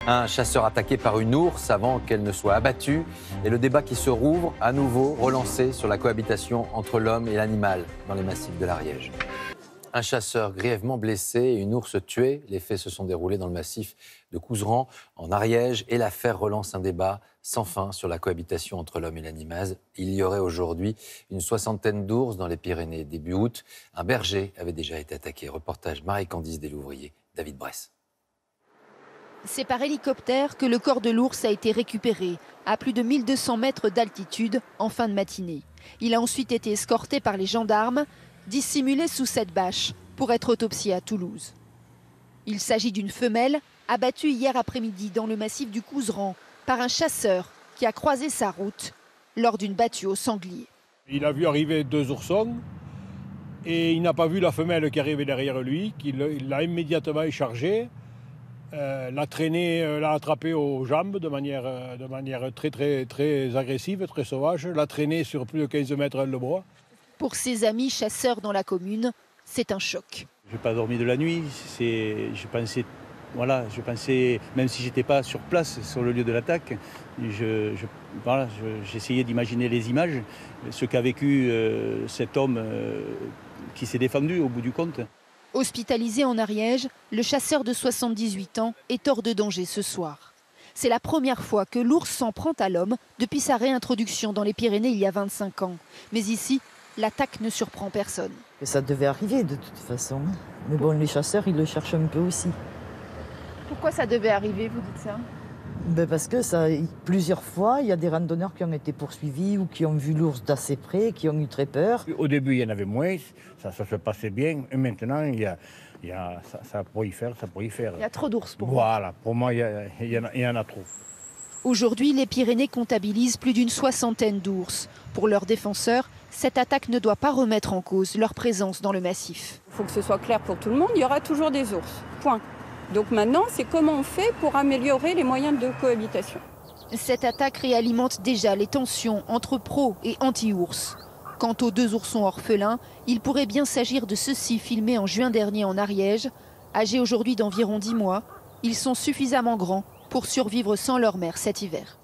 Un chasseur attaqué par une ours avant qu'elle ne soit abattue. Et le débat qui se rouvre, à nouveau relancé sur la cohabitation entre l'homme et l'animal dans les massifs de l'Ariège. Un chasseur grièvement blessé et une ours tuée. Les faits se sont déroulés dans le massif de Couserans, en Ariège. Et l'affaire relance un débat sans fin sur la cohabitation entre l'homme et l'animal. Il y aurait aujourd'hui une 60aine d'ours dans les Pyrénées. Début août, un berger avait déjà été attaqué. Reportage Marie-Candice Delouvrier, David Bresse. C'est par hélicoptère que le corps de l'ours a été récupéré à plus de 1200 mètres d'altitude en fin de matinée. Il a ensuite été escorté par les gendarmes, dissimulé sous cette bâche pour être autopsié à Toulouse. Il s'agit d'une femelle abattue hier après-midi dans le massif du Couserans par un chasseur qui a croisé sa route lors d'une battue au sanglier. Il a vu arriver 2 oursons et il n'a pas vu la femelle qui arrivait derrière lui, qu'il l'a immédiatement chargée. L'a traîné, l'a attrapé aux jambes de manière très agressive, très sauvage, l'a traîné sur plus de 15 mètres dans le bois. Pour ses amis chasseurs dans la commune, c'est un choc. Je n'ai pas dormi de la nuit, je pensais, même si je n'étais pas sur place, sur le lieu de l'attaque, j'essayais d'imaginer les images, ce qu'a vécu cet homme qui s'est défendu au bout du compte. Hospitalisé en Ariège, le chasseur de 78 ans est hors de danger ce soir. C'est la première fois que l'ours s'en prend à l'homme depuis sa réintroduction dans les Pyrénées il y a 25 ans. Mais ici, l'attaque ne surprend personne. Ça devait arriver de toute façon. Mais bon, les chasseurs, ils le cherchent un peu aussi. Pourquoi ça devait arriver, vous dites ça ? Parce que plusieurs fois, il y a des randonneurs qui ont été poursuivis ou qui ont vu l'ours d'assez près, qui ont eu très peur. Au début, il y en avait moins, ça se passait bien. Et maintenant, ça prolifère. Il y a trop d'ours pour Voilà, pour moi, il y en a trop. Aujourd'hui, les Pyrénées comptabilisent plus d'une 60aine d'ours. Pour leurs défenseurs, cette attaque ne doit pas remettre en cause leur présence dans le massif. Il faut que ce soit clair pour tout le monde, il y aura toujours des ours, point. Donc maintenant, c'est comment on fait pour améliorer les moyens de cohabitation. Cette attaque réalimente déjà les tensions entre pro et anti-ours. Quant aux 2 oursons orphelins, il pourrait bien s'agir de ceux-ci filmés en juin dernier en Ariège. Âgés aujourd'hui d'environ 10 mois, ils sont suffisamment grands pour survivre sans leur mère cet hiver.